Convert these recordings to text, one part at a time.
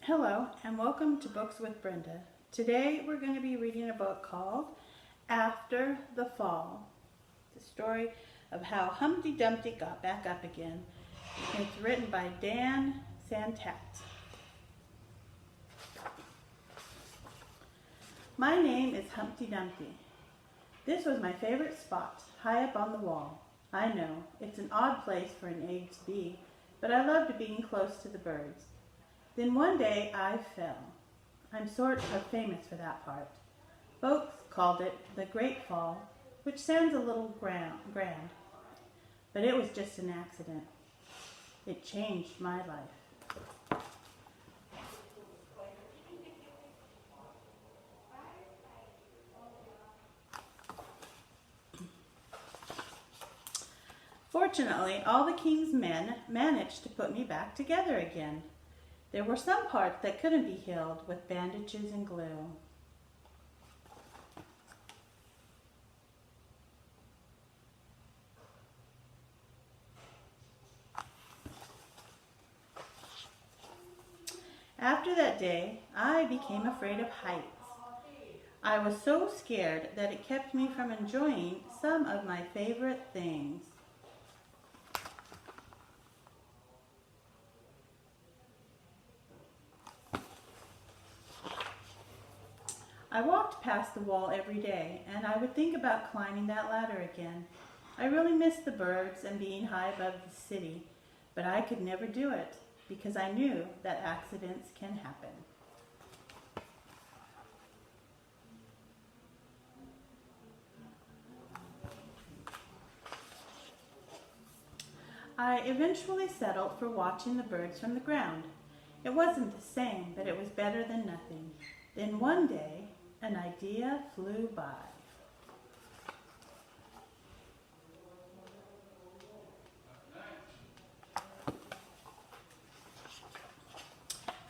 Hello and welcome to Books with Brenda. Today we're going to be reading a book called After the Fall. It's a story of how Humpty Dumpty got back up again. It's written by Dan Santat. My name is Humpty Dumpty. This was my favorite spot, high up on the wall. I know, it's an odd place for an egg to be, but I loved being close to the birds. Then one day I fell. I'm sort of famous for that part. Folks called it the Great Fall, which sounds a little grand, but it was just an accident. It changed my life. Fortunately, all the king's men managed to put me back together again. There were some parts that couldn't be healed with bandages and glue. After that day, I became afraid of heights. I was so scared that it kept me from enjoying some of my favorite things. I walked past the wall every day, and I would think about climbing that ladder again. I really missed the birds and being high above the city, but I could never do it because I knew that accidents can happen. I eventually settled for watching the birds from the ground. It wasn't the same, but it was better than nothing. Then one day, an idea flew by.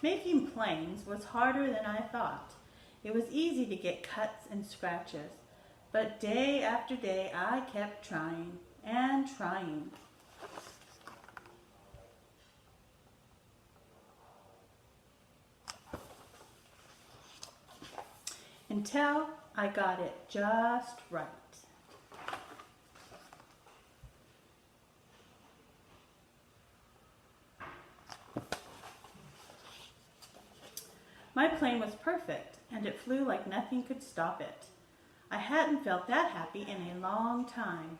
Making planes was harder than I thought. It was easy to get cuts and scratches, but day after day I kept trying and trying. Until I got it just right. My plane was perfect, and it flew like nothing could stop it. I hadn't felt that happy in a long time.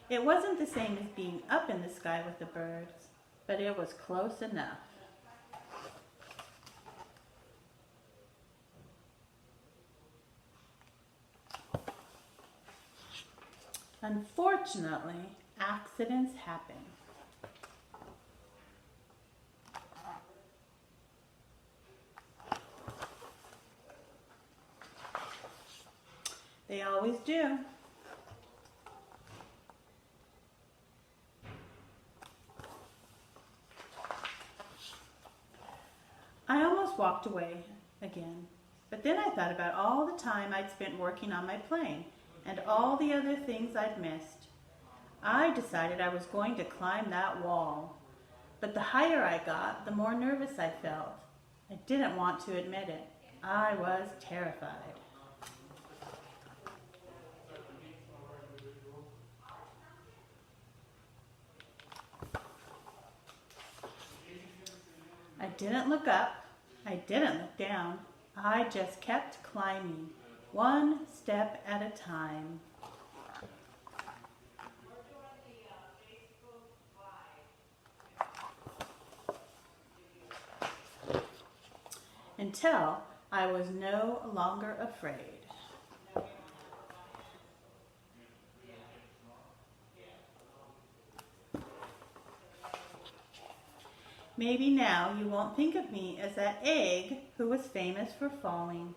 It wasn't the same as being up in the sky with the birds, but it was close enough. Unfortunately, accidents happen. They always do. I almost walked away again, but then I thought about all the time I'd spent working on my plane and all the other things I'd missed. I decided I was going to climb that wall, but the higher I got, the more nervous I felt. I didn't want to admit it. I was terrified. I didn't look up. I didn't look down. I just kept climbing, one step at a time. Until I was no longer afraid. Maybe now you won't think of me as that egg who was famous for falling.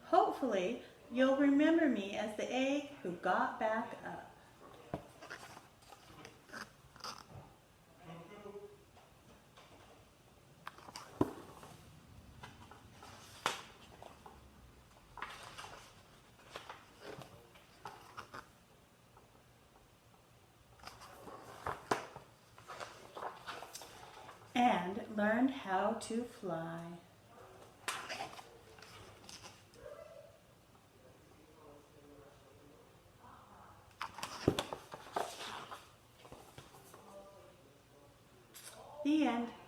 Hopefully, you'll remember me as the egg who got back up. and learned how to fly. The end.